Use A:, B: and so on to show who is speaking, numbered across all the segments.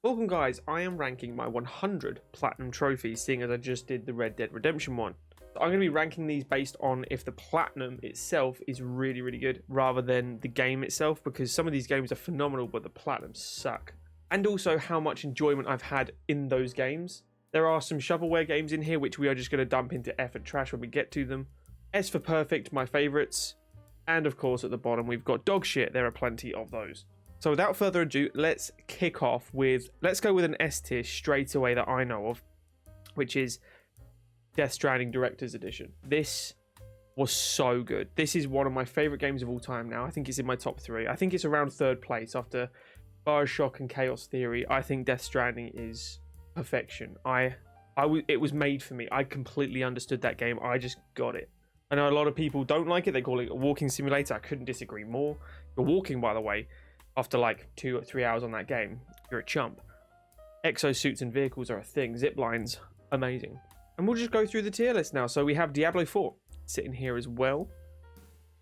A: Welcome guys, I am ranking my 100 platinum trophies, seeing as I just did the Red Dead Redemption one. So I'm going to be ranking these based on if the platinum itself is really good, rather than the game itself, because some of these games are phenomenal, but the platinums suck. And also how much enjoyment I've had in those games. There are some shovelware games in here, which we are just going to dump into F and trash when we get to them. S for perfect, my favorites. And of course at the bottom we've got dog shit, there are plenty of those. So without further ado, let's kick off with, let's go with an S tier straight away that I know of, which is Death Stranding Director's Edition. This was so good. This is one of my favorite games of all time now. I think it's in my top 3. I think it's around 3rd place after Bioshock and Chaos Theory. I think Death Stranding is perfection. It was made for me. I completely understood that game. I just got it. I know a lot of people don't like it. They call it a walking simulator. I couldn't disagree more. You're walking, by the way, after like 2 or 3 hours on that game. You're a chump. Exosuits and vehicles are a thing. Zip lines, amazing. And we'll just go through the tier list now. So we have Diablo 4 sitting here as well.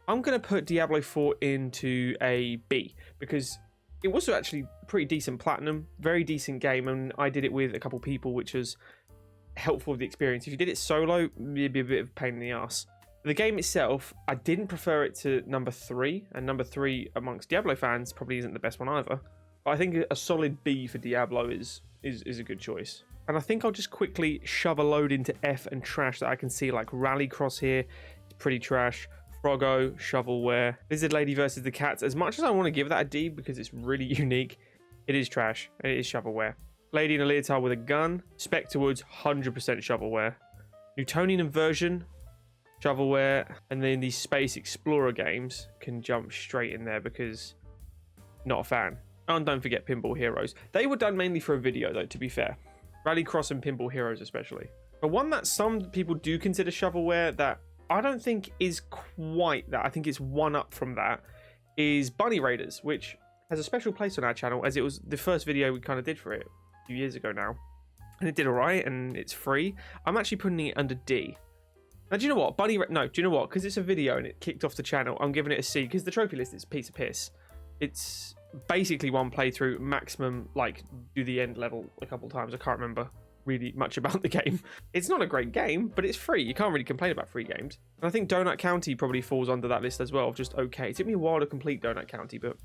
A: I'm going to put Diablo 4 into a B because it was actually pretty decent platinum, very decent game, and I did it with a couple people, which was helpful with the experience. If you did it solo, it'd be a bit of a pain in the ass. The game itself, I didn't prefer it to number 3, and number 3 amongst Diablo fans probably isn't the best one either. But I think a solid B for Diablo is a good choice. And I think I'll just quickly shove a load into F and trash that I can see, like Rallycross here, it's pretty trash. Froggo, Shovelware, Lizard Lady versus the Cats. As much as I want to give that a D because it's really unique, it is trash, and it is shovelware. Lady in a leotard with a gun, Spectre Woods, 100% shovelware. Newtonian Inversion, shovelware, and then these Space Explorer games can jump straight in there because not a fan. And don't forget Pinball Heroes. They were done mainly for a video though, to be fair. Rallycross and Pinball Heroes especially. But one that some people do consider shovelware that I don't think is quite that, I think it's one up from that, is Bunny Raiders, which has a special place on our channel as it was the first video we kind of did for it a few years ago now. And it did alright and it's free. I'm actually putting it under D. Now, do you know what? Do you know what? Because it's a video and it kicked off the channel, I'm giving it a C because the trophy list is a piece of piss. It's basically one playthrough, maximum, like, do the end level a couple times. I can't remember really much about the game. It's not a great game, but it's free. You can't really complain about free games. And I think Donut County probably falls under that list as well, of just okay. It took me a while to complete Donut County, but,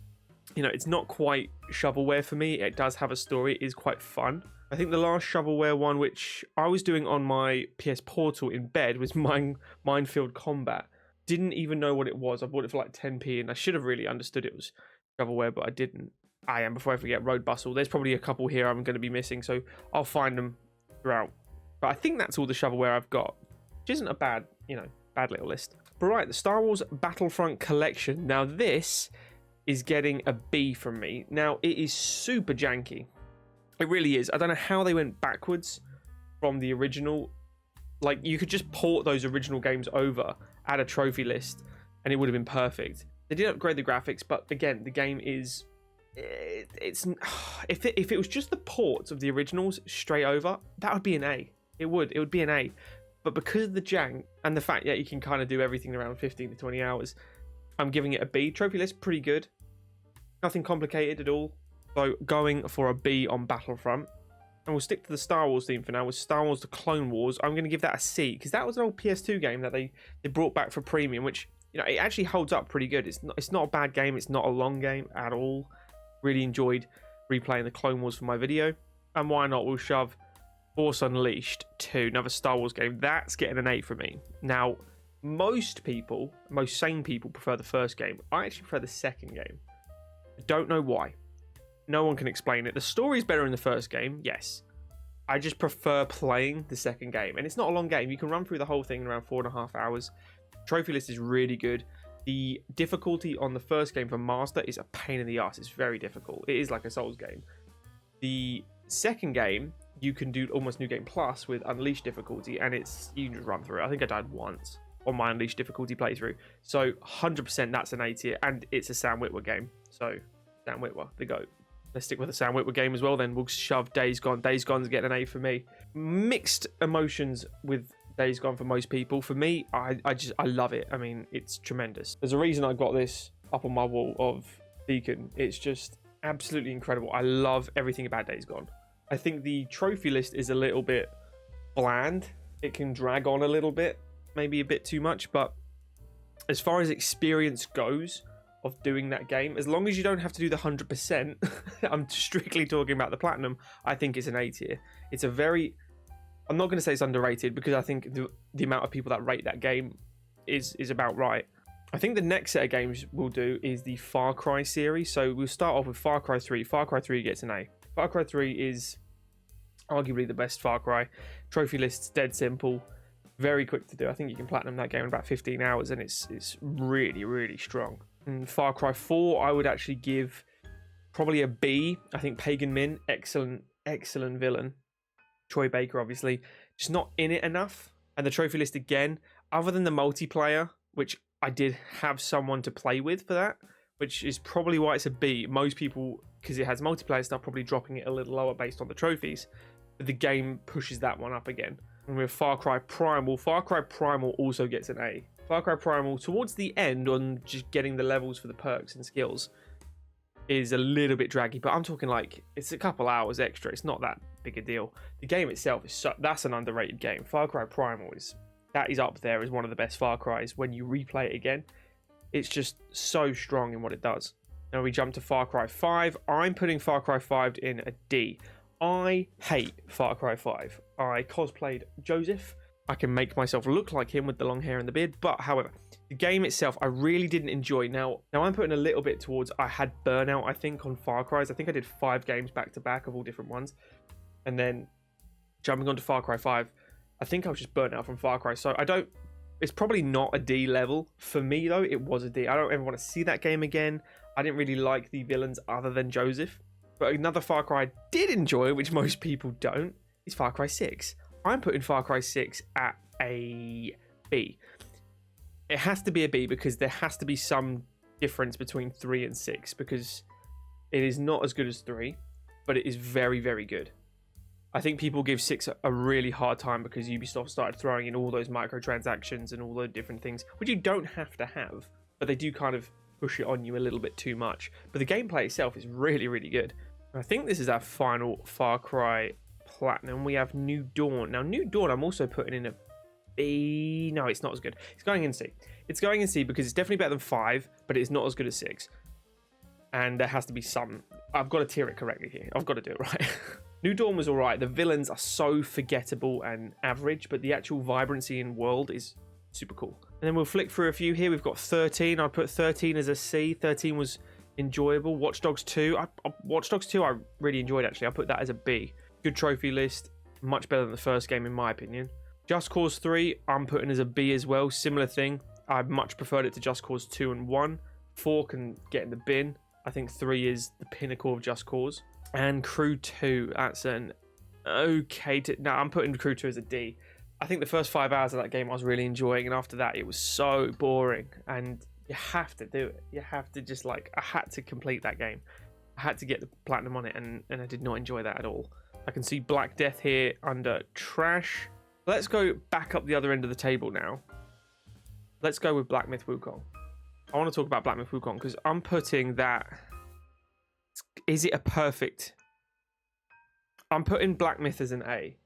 A: you know, it's not quite shovelware for me. It does have a story. It is quite fun. I think the last shovelware one, which I was doing on my PS Portal in bed, was Minefield Combat. Didn't even know what it was. I bought it for like 10p, and I should have really understood it was shovelware, but I didn't. Before I forget, Road Bustle. There's probably a couple here I'm going to be missing, so I'll find them throughout. But I think that's all the shovelware I've got, which isn't a bad little list. But right, the Star Wars Battlefront Collection. Now this is getting a B from me. Now it is super janky. It really is. I don't know how they went backwards from the original. Like, you could just port those original games over, add a trophy list, and it would have been perfect. They did upgrade the graphics, but again, the game is... If it was just the ports of the originals straight over, that would be an A. It would be an A. But because of the jank and the fact that you can kind of do everything around 15 to 20 hours, I'm giving it a B. Trophy list, pretty good. Nothing complicated at all. So going for a B on Battlefront. And we'll stick to the Star Wars theme for now with Star Wars The Clone Wars. I'm going to give that a C because that was an old PS2 game that they brought back for premium, which, you know, it actually holds up pretty good. It's not a bad game. It's not a long game at all. Really enjoyed replaying the Clone Wars for my video. And why not? We'll shove Force Unleashed 2, another Star Wars game. That's getting an 8 for me. Now, most sane people prefer the first game. I actually prefer the second game. I don't know why. No one can explain it. The story's better in the first game, yes. I just prefer playing the second game. And it's not a long game. You can run through the whole thing in around 4.5 hours. Trophy list is really good. The difficulty on the first game for Master is a pain in the ass. It's very difficult. It is like a Souls game. The second game, you can do almost New Game Plus with Unleashed difficulty, and you can just run through it. I think I died once on my Unleashed difficulty playthrough. So 100% that's an A tier, and it's a Sam Witwer game. So Sam Witwer, the GOAT. Let's stick with the Sam Witwer game as well then. We'll shove Days Gone. Days Gone's getting an A for me. Mixed emotions with Days Gone for most people. For me, I love it. I mean, it's tremendous. There's a reason I got this up on my wall of Beacon. It's just absolutely incredible. I love everything about Days Gone. I think the trophy list is a little bit bland. It can drag on a little bit, maybe a bit too much, but as far as experience goes of doing that game, as long as you don't have to do the 100%, I'm strictly talking about the platinum, I think it's an A tier. It's a very, I'm not going to say it's underrated, because I think the amount of people that rate that game is about right. I think the next set of games we'll do is the Far Cry series. So we'll start off with Far Cry 3. Far Cry 3 gets an A. Far Cry 3 is arguably the best Far Cry. Trophy list's dead simple, very quick to do. I think you can platinum that game in about 15 hours, and it's really, really strong. And Far Cry 4, I would actually give probably a B. I think Pagan Min, excellent villain. Troy Baker, obviously, just not in it enough. And the trophy list again, other than the multiplayer, which I did have someone to play with for that, which is probably why it's a B. Most people, because it has multiplayer stuff, probably dropping it a little lower based on the trophies. But the game pushes that one up again. And with Far Cry Primal also gets an A. Far Cry Primal, towards the end, on just getting the levels for the perks and skills, is a little bit draggy. But I'm talking like, it's a couple hours extra. It's not that big a deal. The game itself is that's an underrated game. Far Cry Primal is up there as one of the best Far Cries. When you replay it again, it's just so strong in what it does. Now we jump to Far Cry 5. I'm putting Far Cry 5 in a D. I hate Far Cry 5. I cosplayed Joseph. I can make myself look like him with the long hair and the beard. But however, the game itself, I really didn't enjoy. Now I'm putting a little bit towards, I had burnout, I think, on Far Cries. I think I did 5 games back to back of all different ones. And then jumping onto Far Cry 5, I think I was just burnt out from Far Cry. So it's probably not a D level. For me, though, it was a D. I don't ever want to see that game again. I didn't really like the villains other than Joseph. But another Far Cry I did enjoy, which most people don't, is Far Cry 6. I'm putting Far Cry 6 at a B. It has to be a B because there has to be some difference between 3 and 6, because it is not as good as 3, but it is very, very good. I think people give 6 a really hard time because Ubisoft started throwing in all those microtransactions and all those different things, which you don't have to have, but they do kind of push it on you a little bit too much. But the gameplay itself is really, really good. I think this is our final Far Cry Platinum. We have New Dawn. Now, New Dawn, I'm also putting in a B. No, it's not as good. It's going in C. It's going in C because it's definitely better than 5, but it's not as good as 6. And there has to be some. I've got to tier it correctly here. I've got to do it right. New Dawn was alright. The villains are so forgettable and average, but the actual vibrancy in world is super cool. And then we'll flick through a few here. We've got 13. I put 13 as a C. 13 was enjoyable. Watch Dogs 2. Watch Dogs 2 I really enjoyed, actually. I put that as a B. Good trophy list. Much better than the first game, in my opinion. Just Cause 3, I'm putting as a B as well. Similar thing. I much preferred it to Just Cause 2 and 1. 4 can get in the bin. I think 3 is the pinnacle of Just Cause. And Crew 2, that's an okay... No, I'm putting Crew 2 as a D. I think the first 5 hours of that game I was really enjoying, and after that it was so boring. And you have to do it. You have to just I had to complete that game. I had to get the platinum on it, and I did not enjoy that at all. I can see Black Death here under trash. Let's go back up the other end of the table now. Let's go with Black Myth Wukong. I want to talk about Black Myth Wukong because I'm putting that... Is it a perfect... I'm putting Black Myth as an A.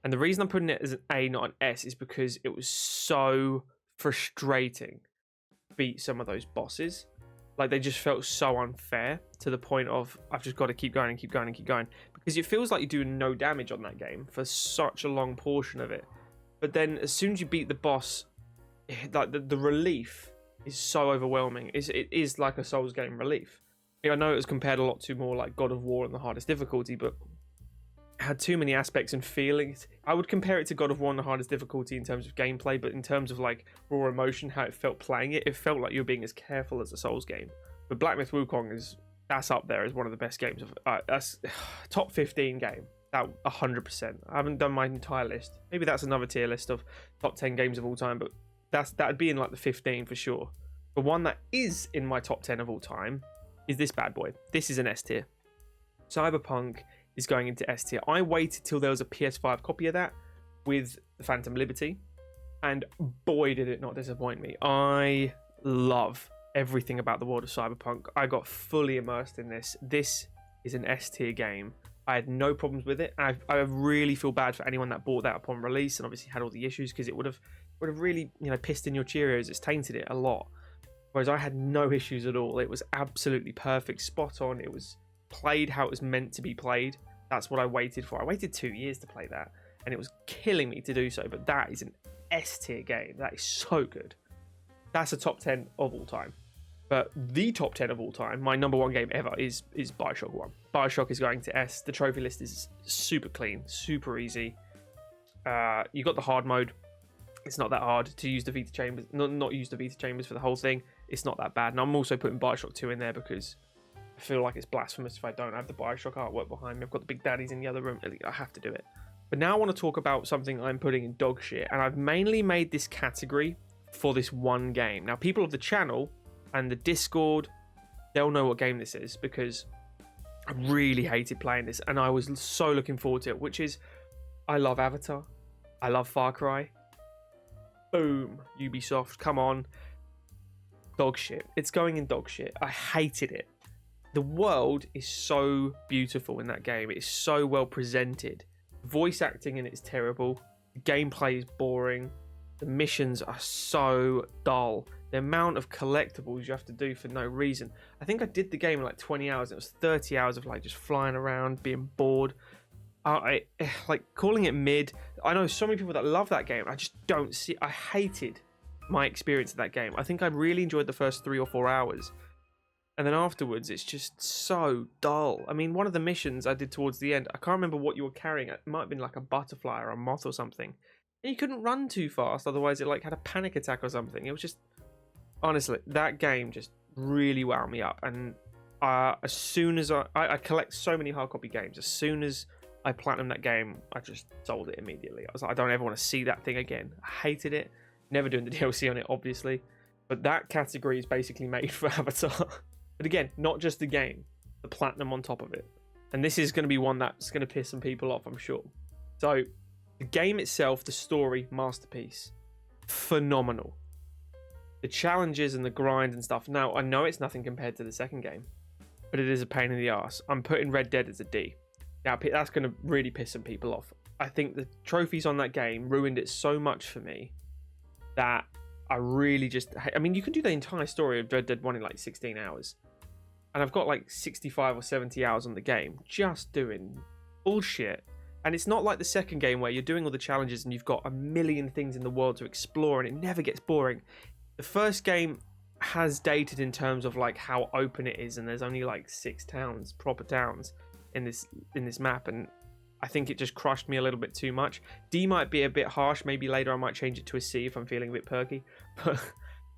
A: And the reason I'm putting it as an A, not an S, is because it was so frustrating to beat some of those bosses. They just felt so unfair to the point of, I've just got to keep going and keep going and keep going. Because it feels like you're doing no damage on that game for such a long portion of it. But then as soon as you beat the boss, the relief is so overwhelming. It is like a Souls game relief. I know it was compared a lot to more like God of War on the hardest difficulty, but it had too many aspects and feelings. I would compare it to God of War on the hardest difficulty in terms of gameplay, but in terms of raw emotion, how it felt playing it, it felt like you were being as careful as a Souls game. But Black Myth Wukong that's up there as one of the best games of that's top 15 game. That 100%. I haven't done my entire list. Maybe that's another tier list of top 10 games of all time, but that'd be in the 15 for sure. The one that is in my top 10 of all time is this bad boy. This is an S tier. Cyberpunk is going into S tier. I waited till there was a PS5 copy of that with the Phantom Liberty, and boy did it not disappoint me. I love everything about the world of Cyberpunk. I got fully immersed in this. This is an S tier game. I had no problems with it. I really feel bad for anyone that bought that upon release and obviously had all the issues, because it would have really, you know, pissed in your Cheerios. It's tainted it a lot. Whereas I had no issues at all. It was absolutely perfect, spot on. It was played how it was meant to be played. That's what I waited for. I waited 2 years to play that, and it was killing me to do so. But that is an S tier game. That is so good. That's a top 10 of all time. But the top 10 of all time, my number one game ever, is Bioshock 1. Bioshock is going to S. The trophy list is super clean, super easy. You got the hard mode. It's not that hard to use the Vita chambers. Not use the Vita chambers for the whole thing. It's not that bad. And I'm also putting Bioshock 2 in there because I feel like it's blasphemous if I don't have the Bioshock artwork behind me. I've got the big daddies in the other room. I have to do it. But now I want to talk about something I'm putting in dog shit. And I've mainly made this category for this one game. Now, people of the channel and the Discord, they'll know what game this is, because I really hated playing this and I was so looking forward to it, which is, I love Avatar. I love Far Cry. Boom. Ubisoft, come on. Dog shit. It's going in dog shit. I hated it. The world is so beautiful in that game. It is so well presented. Voice acting in it is terrible. The gameplay is boring. The missions are so dull. The amount of collectibles you have to do for no reason. I think I did the game in like 20 hours. It was 30 hours of like just flying around, being bored. I like calling it mid. I know so many people that love that game. I just don't see. I hated my experience of that game. I think I really enjoyed the first 3 or 4 hours. And then afterwards, it's just so dull. I mean, one of the missions I did towards the end, I can't remember what you were carrying. It might have been like a butterfly or a moth or something. And you couldn't run too fast, otherwise it like had a panic attack or something. It was just, honestly, that game just really wound me up. And as soon as I collect so many hard copy games, as soon as I platinum that game, I just sold it immediately. I was like, I don't ever want to see that thing again. I hated it. Never doing the DLC on it, obviously. But that category is basically made for Avatar. But again, not just the game, the platinum on top of it. And this is going to be one that's going to piss some people off, I'm sure. So, the game itself, the story, masterpiece. Phenomenal. The challenges and the grind and stuff. Now, I know it's nothing compared to the second game, but it is a pain in the ass. I'm putting Red Dead as a D. Now, that's going to really piss some people off. I think the trophies on that game ruined it so much for me that I really just... I mean, you can do the entire story of Red Dead 1 in like 16 hours. And I've got like 65 or 70 hours on the game just doing bullshit. And it's not like the second game where you're doing all the challenges and you've got a million things in the world to explore and it never gets boring. The first game has dated in terms of like how open it is, and there's only like 6 towns, proper towns in this map, and I think it just crushed me a little bit too much. D might be a bit harsh. Maybe later I might change it to a C if I'm feeling a bit perky. But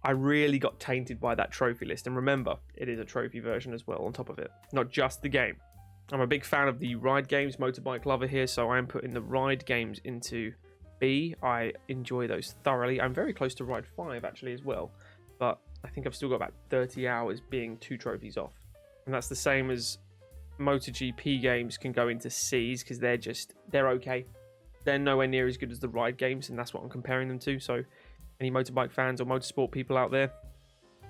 A: I really got tainted by that trophy list. And remember, it is a trophy version as well on top of it. Not just the game. I'm a big fan of the ride games, motorbike lover here, so I am putting the ride games into B. I enjoy those thoroughly. I'm very close to Ride 5 actually as well. But I think I've still got about 30 hours being 2 trophies off. And that's the same as MotoGP games can go into C's because they're okay. They're nowhere near as good as the ride games, and that's what I'm comparing them to. So any motorbike fans or motorsport people out there,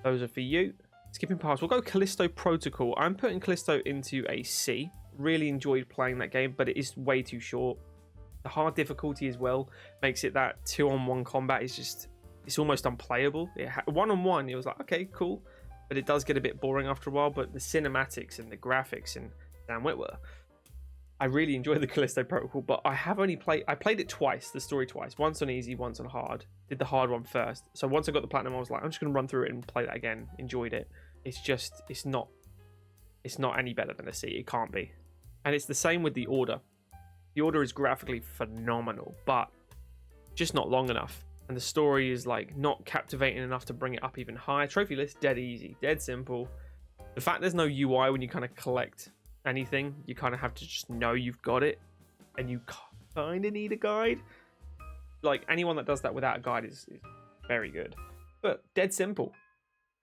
A: those are for you. Skipping past, we'll go Callisto Protocol. I'm putting Callisto into a C. Really enjoyed playing that game, but it is way too short. The hard difficulty as well makes it that 2-on-1 combat is just, it's almost unplayable. 1-on-1, it was like, okay, cool. But it does get a bit boring after a while. But the cinematics and the graphics and Dan Whitwer, I really enjoyed the Callisto Protocol. But I played it twice, the story twice. Once on easy, once on hard. Did the hard one first. So once I got the platinum, I was like, I'm just going to run through it and play that again. Enjoyed it. It's not any better than a C. It can't be. And it's the same with The Order. The Order is graphically phenomenal, but just not long enough. And the story is like not captivating enough to bring it up even higher. Trophy list, dead easy, dead simple. The fact there's no UI when you kind of collect anything, you kind of have to just know you've got it, and you kind of need a guide. Like anyone that does that without a guide is very good. But dead simple.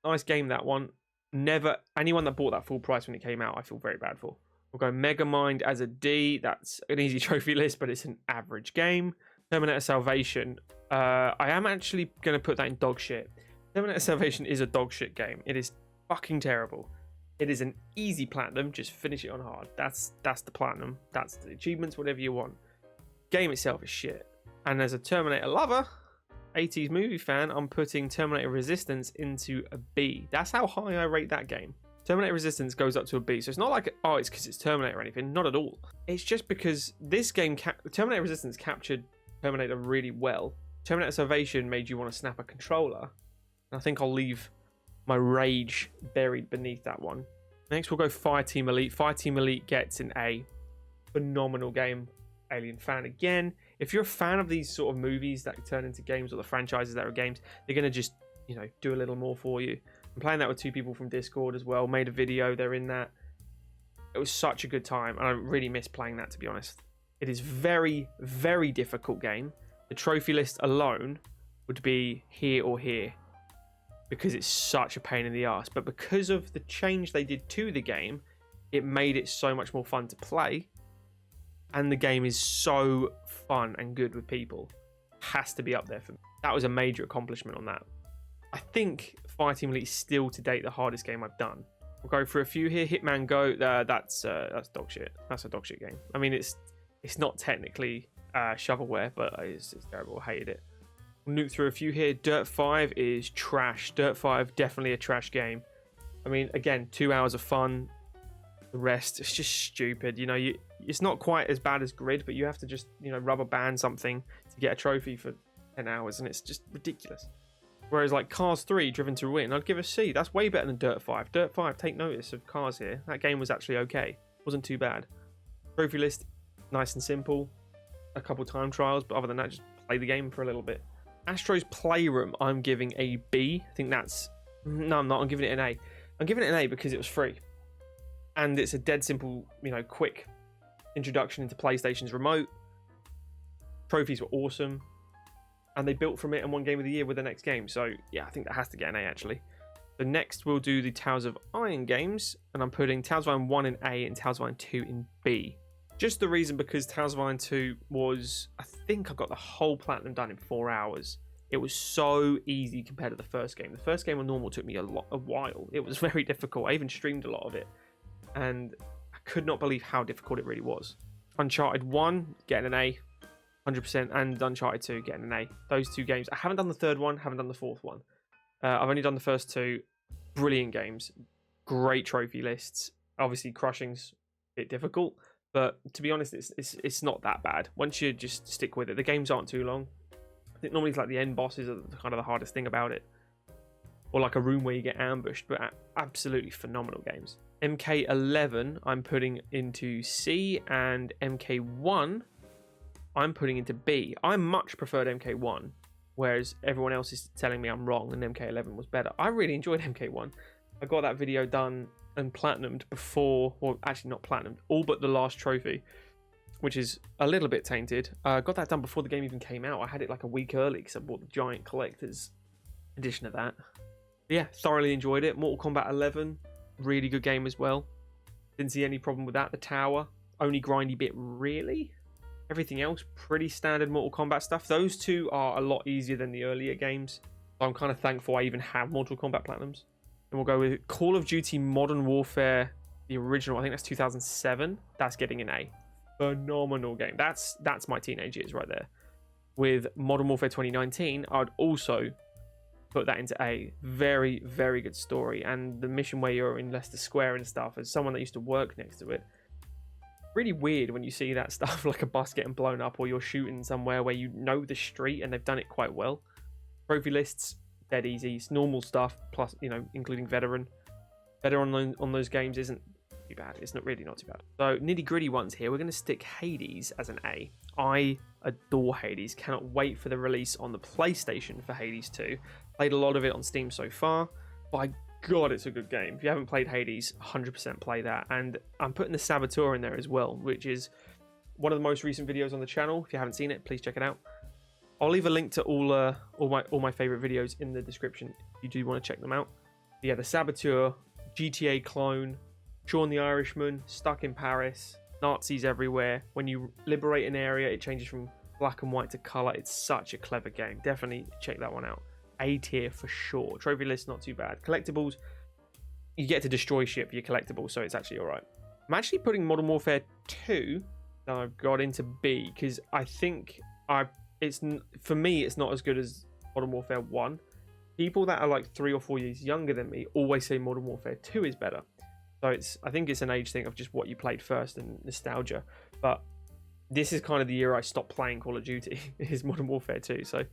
A: Nice game, that one. Never, anyone that bought that full price when it came out, I feel very bad for. We'll go Megamind as a D. That's an easy trophy list, but it's an average game. Terminator Salvation. I am actually going to put that in dog shit. Terminator Salvation is a dog shit game. It is fucking terrible. It is an easy platinum. Just finish it on hard. That's the platinum. That's the achievements, whatever you want. Game itself is shit. And as a Terminator lover, 80s movie fan, I'm putting Terminator Resistance into a B. That's how high I rate that game. Terminator Resistance goes up to a B. So it's not like, oh, it's because it's Terminator or anything. Not at all. It's just because this game, Terminator Resistance captured Terminator really well. Terminator Salvation made you want to snap a controller. I think I'll leave my rage buried beneath that one. Next, we'll go Fireteam Elite. Fireteam Elite gets an A. Phenomenal game. Alien fan again. If you're a fan of these sort of movies that turn into games, or the franchises that are games, they're going to just, you know, do a little more for you. I'm playing that with 2 people from Discord as well. Made a video. They're in that. It was such a good time. And I really miss playing that, to be honest. It is very, very difficult game. The trophy list alone would be here or here, because it's such a pain in the ass. But because of the change they did to the game, it made it so much more fun to play. And the game is so fun and good with people. Has to be up there for me. That was a major accomplishment on that. I think Fireteam Elite is still to date the hardest game I've done. We'll go for a few here. Hitman Go, that's dog shit. That's a dog shit game. I mean, it's not technically shovelware, but it's terrible. I hated it. We'll nuke through a few here. Dirt 5 is trash. Dirt 5, definitely a trash game. I mean, again, 2 hours of fun. The rest, it's just stupid. You know, it's not quite as bad as Grid, but you have to just, you know, rubber band something to get a trophy for 10 hours, and it's just ridiculous. Whereas like Cars 3, Driven to Win, I'd give a C. That's way better than Dirt 5. Dirt 5, take notice of Cars here. That game was actually okay. Wasn't too bad. Trophy list, nice and simple. A couple time trials, but other than that, just play the game for a little bit. Astro's Playroom, I'm giving a B. I think that's... No, I'm not. I'm giving it an A. I'm giving it an A because it was free. And it's a dead simple, you know, quick introduction into PlayStation's remote. Trophies were awesome. And they built from it and won Game of the Year with the next game. So, yeah, I think that has to get an A, actually. So next, we'll do the Tales of Iron games. And I'm putting Tales of Iron 1 in A and Tales of Iron 2 in B. Just the reason because Tales of Iron 2 was... I think I got the whole platinum done in 4 hours. It was so easy compared to the first game. The first game on normal took me a while. It was very difficult. I even streamed a lot of it. And I could not believe how difficult it really was. Uncharted 1, getting an A. 100%, and Uncharted 2 getting an A. Those 2 games. I haven't done the third one, haven't done the fourth one. I've only done the first 2. Brilliant games. Great trophy lists. Obviously, crushing's a bit difficult, but to be honest, it's not that bad. Once you just stick with it, the games aren't too long. I think normally it's like the end bosses are kind of the hardest thing about it. Or like a room where you get ambushed, but absolutely phenomenal games. MK11, I'm putting into C, and MK1, I'm putting into B. I much preferred MK1, whereas everyone else is telling me I'm wrong and MK11 was better. I really enjoyed MK1. I got that video done and platinumed before, well, actually not platinumed, all but the last trophy, which is a little bit tainted. I got that done before the game even came out. I had it like a week early because I bought the giant collector's edition of that. But yeah, thoroughly enjoyed it. Mortal Kombat 11, really good game as well. Didn't see any problem with that. The tower, only grindy bit really. Everything else, pretty standard Mortal Kombat stuff. Those 2 are a lot easier than the earlier games. So I'm kind of thankful I even have Mortal Kombat Platinums. And we'll go with Call of Duty Modern Warfare, the original. I think that's 2007. That's getting an A. Phenomenal game. That's my teenage years right there. With Modern Warfare 2019, I'd also put that into A. Very, very good story. And the mission where you're in Leicester Square and stuff, as someone that used to work next to it, really weird when you see that stuff, like a bus getting blown up, or you're shooting somewhere where you know the street, and they've done it quite well. Trophy lists, dead easy. It's normal stuff, plus, you know, including veteran. Veteran on those games isn't too bad. It's not too bad. So nitty gritty ones here. We're going to stick Hades as an A. I adore Hades. Cannot wait for the release on the PlayStation for Hades 2. Played a lot of it on Steam so far. By God, it's a good game. If you haven't played Hades, 100% play that. And I'm putting the Saboteur in there as well, which is one of the most recent videos on the channel. If you haven't seen it, please check it out. I'll leave a link to all my favorite videos in the description if you do want to check them out. But yeah, the Saboteur, GTA clone, Sean the Irishman, stuck in Paris, Nazis everywhere. When you liberate an area, it changes from black and white to color. It's such a clever game. Definitely check that one out. A tier for sure. Trophy list, not too bad. Collectibles, you get to destroy shit for your collectibles, so it's actually all right. I'm actually putting Modern Warfare 2 that I've got into B because I think for me it's not as good as Modern Warfare 1. People that are like 3 or 4 years younger than me always say Modern Warfare 2 is better. So I think it's an age thing of just what you played first and nostalgia. But this is kind of the year I stopped playing Call of Duty, is Modern Warfare 2. So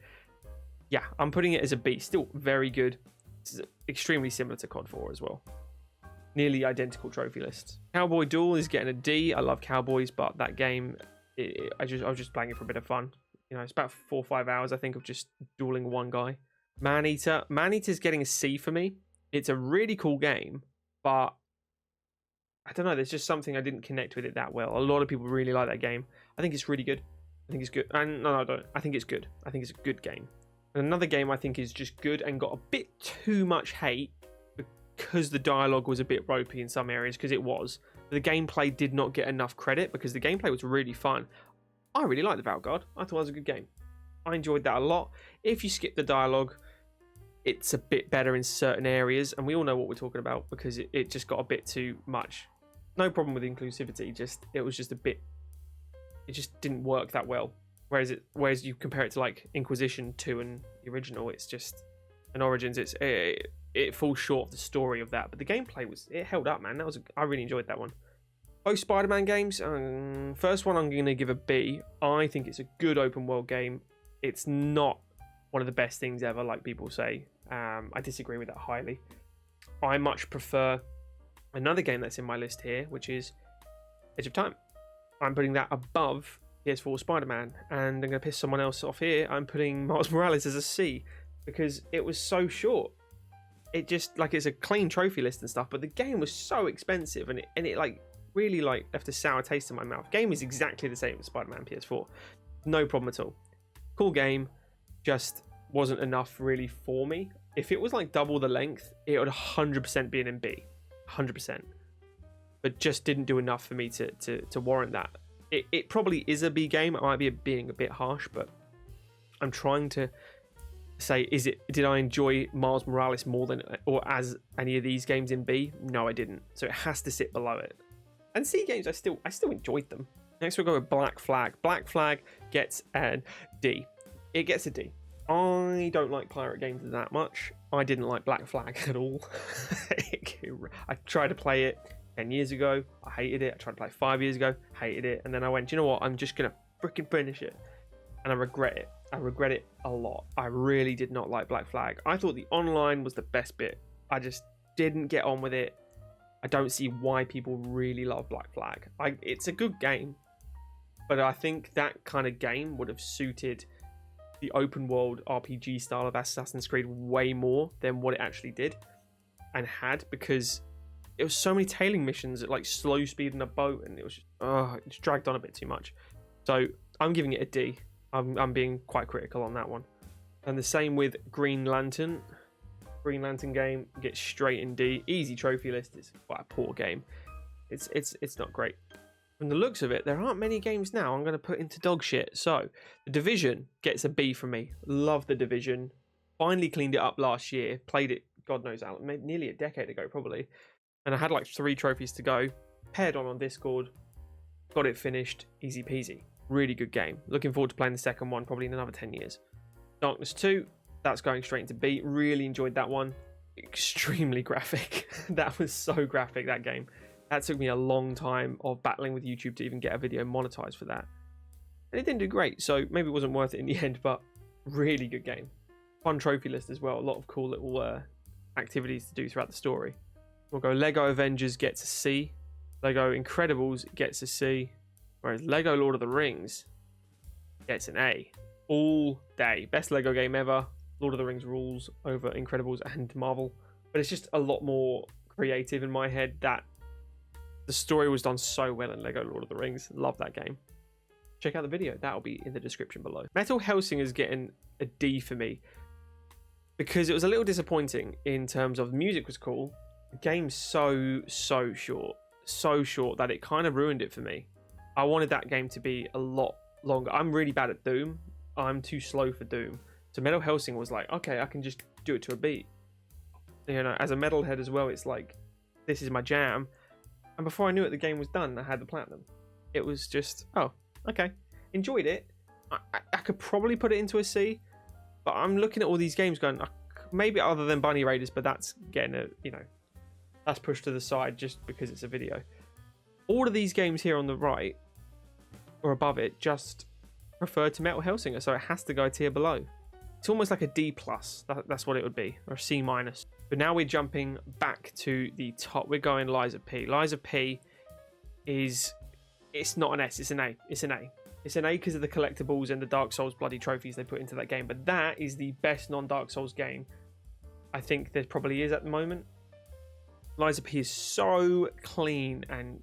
A: yeah, I'm putting it as a B. Still very good. It's extremely similar to COD 4 as well. Nearly identical trophy lists. Cowboy Duel is getting a D. I love Cowboys, but that game, I was just playing it for a bit of fun. You know, it's about 4 or 5 hours, I think, of just dueling one guy. Maneater is getting a C for me. It's a really cool game, but I don't know. There's just something I didn't connect with it that well. A lot of people really like that game. I think it's really good. I think it's good. And no, I don't. I think it's good. I think it's a good game. And another game I think is just good and got a bit too much hate because the dialogue was a bit ropey in some areas, because it was. The gameplay did not get enough credit because the gameplay was really fun. I really liked the Vanguard. I thought it was a good game. I enjoyed that a lot. If you skip the dialogue, it's a bit better in certain areas, and we all know what we're talking about because it just got a bit too much. No problem with inclusivity, it was just a bit, it just didn't work that well. Whereas you compare it to like Inquisition 2 and the original, it's just, and Origins, it falls short of the story of that, but the gameplay it held up, man. I really enjoyed that one. Both Spider-Man games, first one I'm going to give a B. I think it's a good open world game. It's not one of the best things ever, like people say. I disagree with that highly. I much prefer another game that's in my list here, which is Edge of Time. I'm putting that above PS4 Spider-Man, and I'm going to piss someone else off here. I'm putting Miles Morales as a C because it was so short. It just, like, it's a clean trophy list and stuff, but the game was so expensive, and it like really like left a sour taste in my mouth. Game is exactly the same as Spider-Man PS4. No problem at all. Cool game, just wasn't enough really for me. If it was like double the length, it would 100% be an B. 100%. But just didn't do enough for me to warrant that. It probably is a B game. It might be being a bit harsh, but I'm trying to say, did I enjoy Miles Morales more than or as any of these games in B? No, I didn't. So it has to sit below it. And C games, I still enjoyed them. Next we'll go with Black Flag. Black Flag gets a D. It gets a D. I don't like pirate games that much. I didn't like Black Flag at all. I tried to play it 10 years ago. I hated it. I tried to play it 5 years ago. Hated it. And then I went, you know what? I'm just going to freaking finish it. And I regret it. I regret it a lot. I really did not like Black Flag. I thought the online was the best bit. I just didn't get on with it. I don't see why people really love Black Flag. It's a good game, but I think that kind of game would have suited the open world RPG style of Assassin's Creed way more than what it actually did and had, because it was so many tailing missions at like slow speed in a boat, and it was just, it just dragged on a bit too much. So I'm giving it a D. I'm being quite critical on that one. And the same with Green Lantern. Green Lantern game gets straight in D. Easy trophy list. It's quite a poor game. It's not great. From the looks of it, there aren't many games now I'm going to put into dog shit. So The Division gets a B from me. Love The Division. Finally cleaned it up last year. Played it, God knows, nearly a decade ago probably. And I had like 3 trophies to go. Paired on Discord. Got it finished. Easy peasy. Really good game. Looking forward to playing the second one probably in another 10 years. Darkness 2. That's going straight into B. Really enjoyed that one. Extremely graphic. That was so graphic, that game. That took me a long time of battling with YouTube to even get a video monetized for that. And it didn't do great, so maybe it wasn't worth it in the end, but really good game. Fun trophy list as well. A lot of cool little activities to do throughout the story. We'll go Lego Avengers gets a C. Lego Incredibles gets a C. Whereas Lego Lord of the Rings gets an A. All day. Best Lego game ever. Lord of the Rings rules over Incredibles and Marvel. But it's just a lot more creative in my head. That the story was done so well in Lego Lord of the Rings. Love that game. Check out the video. That'll be in the description below. Metal Hellsinger is getting a D for me because it was a little disappointing in terms of the music was cool. The game's so short. So short that it kind of ruined it for me. I wanted that game to be a lot longer. I'm really bad at Doom. I'm too slow for Doom. So Metal Hellsing was like, okay, I can just do it to a beat. You know, as a metalhead as well, it's like, this is my jam. And before I knew it, the game was done. I had the platinum. It was just, oh, okay. Enjoyed it. I could probably put it into a C, but I'm looking at all these games going, maybe other than Bunny Raiders, but that's getting a, you know, that's pushed to the side just because it's a video. All of these games here on the right or above it just refer to Metal Hellsinger, so it has to go a tier below. It's almost like a D+. That's what it would be, or a C-. But now we're jumping back to the top. We're going Lies of P. Lies of P is, it's not an S, it's an A. It's an A. It's an A because of the collectibles and the Dark Souls bloody trophies they put into that game. But that is the best non-Dark Souls game I think there probably is at the moment. Lies of P is so clean and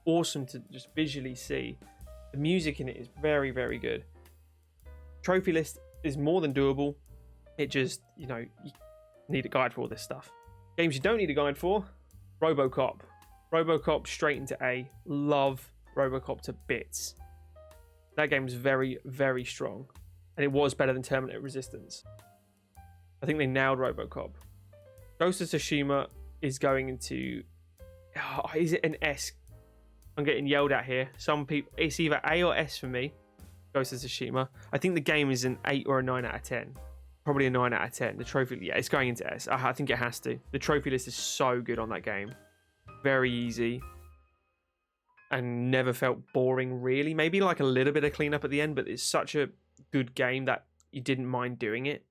A: awesome to just visually see. The music in it is very, very good. Trophy list is more than doable. It just, you know, you need a guide for all this stuff. Games you don't need a guide for, RoboCop. RoboCop straight into A. Love RoboCop to bits. That game was very, very strong. And it was better than Terminator Resistance. I think they nailed RoboCop. Ghost of Tsushima is going into... Oh, is it an S? I'm getting yelled at here. Some people... It's either A or S for me. Ghost of Tsushima. I think the game is an 8 or a 9 out of 10. Probably a 9 out of 10. The trophy... Yeah, it's going into S. I think it has to. The trophy list is so good on that game. Very easy. And never felt boring, really. Maybe like a little bit of cleanup at the end, but it's such a good game that you didn't mind doing it.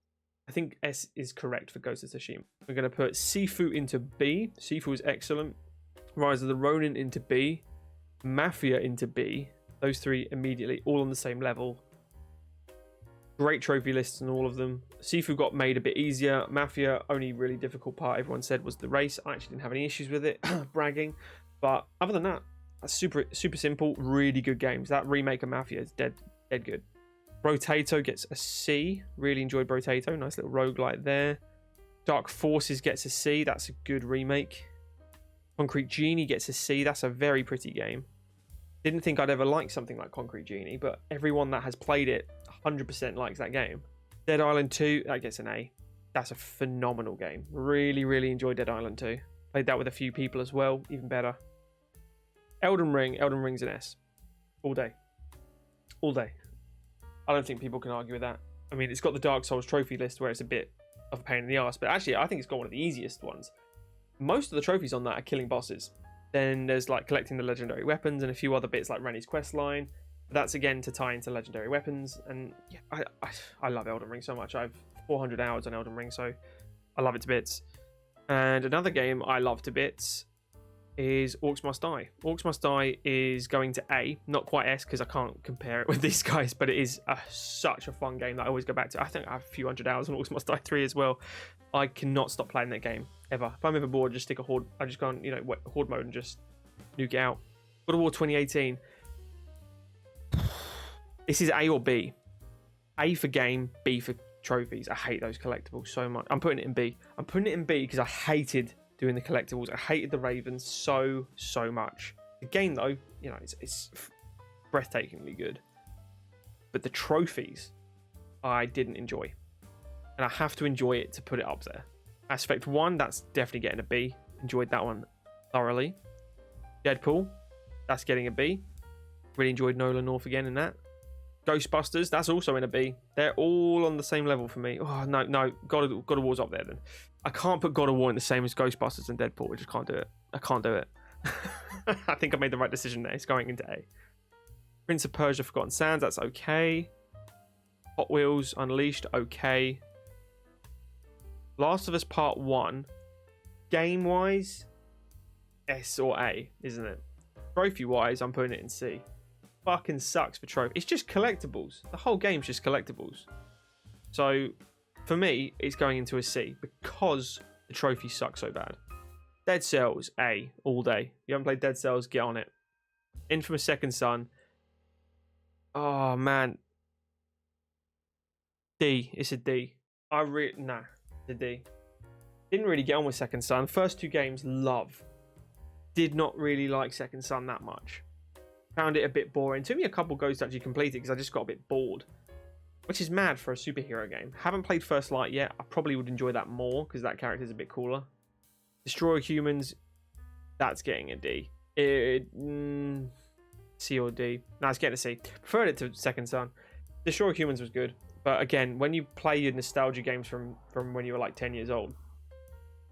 A: I think S is correct for Ghost of Tsushima. We're going to put Sifu into B. Sifu is excellent. Rise of the Ronin into B. Mafia into B. Those three immediately, all on the same level. Great trophy lists on all of them. Sifu got made a bit easier. Mafia, only really difficult part everyone said was the race. I actually didn't have any issues with it. Bragging. But other than that, that's super simple, really good games. That remake of Mafia is dead good. Brotato gets a C. Really enjoyed Brotato. Nice little roguelite there. Dark Forces gets a C. That's a good remake. Concrete Genie gets a C. That's a very pretty game. Didn't think I'd ever like something like Concrete Genie, but everyone that has played it 100% likes that game. Dead Island 2, that gets an A. That's a phenomenal game. Really, really enjoyed Dead Island 2. Played that with a few people as well. Even better. Elden Ring's an S. All day. All day. I don't think people can argue with that. I mean, it's got the Dark Souls trophy list where it's a bit of a pain in the arse, but actually I think it's got one of the easiest ones. Most of the trophies on that are killing bosses. Then there's like collecting the legendary weapons and a few other bits like Rennie's quest line. That's again to tie into legendary weapons. And yeah, I love Elden Ring so much. I have 400 hours on Elden Ring, so I love it to bits. And another game I love to bits is Orcs Must Die. Orcs Must Die is going to A, not quite S because I can't compare it with these guys, but it is such a fun game that I always go back to. I think I have a few hundred hours on Orcs Must Die 3 as well. I cannot stop playing that game ever. If I'm ever bored, just stick a horde. I just go on, horde mode and just nuke it out. God of War 2018. This is A or B. A for game, B for trophies. I hate those collectibles so much. I'm putting it in B. I'm putting it in B because I hated doing the collectibles. I hated the Ravens so much. The game though, it's breathtakingly good. But the trophies, I didn't enjoy. And I have to enjoy it to put it up there. Mass Effect 1, that's definitely getting a B. Enjoyed that one thoroughly. Deadpool, that's getting a B. Really enjoyed Nolan North again in that. Ghostbusters, that's also in a B. They're all on the same level for me. Oh, no. God of War's up there then. I can't put God of War in the same as Ghostbusters and Deadpool. I just can't do it. I can't do it. I think I made the right decision there. It's going into A. Prince of Persia Forgotten Sands, that's okay. Hot Wheels Unleashed, okay. Last of Us Part 1, game-wise, S or A, isn't it? Trophy-wise, I'm putting it in C. Fucking sucks for trophy. It's just collectibles. The whole game's just collectibles. So, for me, it's going into a C because the trophies suck so bad. Dead Cells, A, all day. You haven't played Dead Cells, get on it. Infamous Second Son. Oh, man. D. It's a D. Nah. The D. Didn't really get on with Second Son. First two games, love. Did not really like Second Son that much. Found it a bit boring. Took me a couple goes to actually complete it because I just got a bit bored. which is mad for a superhero game. Haven't played First Light yet. I probably would enjoy that more because that character's a bit cooler. Destroy Humans, that's getting a D. C or D. No, it's getting a C. Preferred it to Second Son. Destroy Humans was good, but again, when you play your nostalgia games from when you were like 10 years old,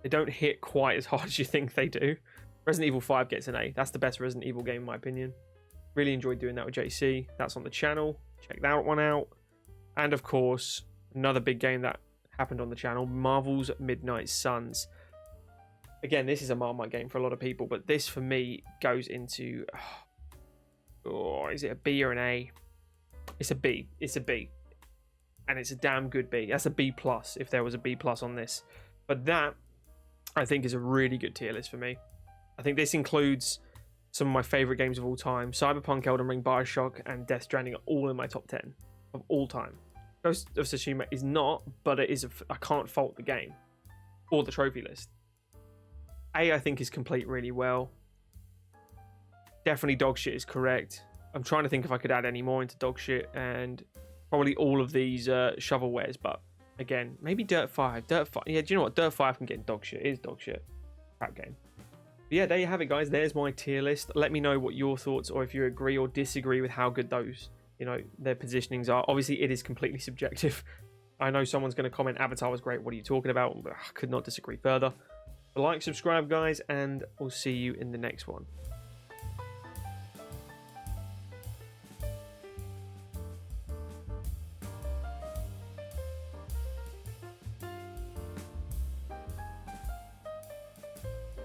A: they don't hit quite as hard as you think they do. Resident Evil 5 gets an A. That's the best Resident Evil game in my opinion. Really enjoyed doing that with JC. That's on the channel. Check that one out. And of course, another big game that happened on the channel, Marvel's Midnight Suns. Again, this is a Marmite game for a lot of people, but this for me goes into... Oh, is it a B or an A? It's a B. It's a B. And it's a damn good B. That's a B plus if there was a B plus on this. But that, I think, is a really good tier list for me. I think this includes some of my favorite games of all time. Cyberpunk, Elden Ring, Bioshock, and Death Stranding are all in my top 10 of all time. Ghost of Tsushima is not, but it is. I can't fault the game or the trophy list. A, I think, is complete really well. Definitely dog shit is correct. I'm trying to think if I could add any more into dog shit, and probably all of these shovelwares, but again, maybe Dirt 5. Dirt 5. Yeah, do you know what? Dirt 5 can get dog shit. It is dog shit. Crap game. But yeah, there you have it, guys. There's my tier list. Let me know what your thoughts, or if you agree or disagree with how good those, their positionings are. Obviously, it is completely subjective. I know someone's going to comment, Avatar was great. What are you talking about? I could not disagree further. But like, subscribe, guys, and we'll see you in the next one.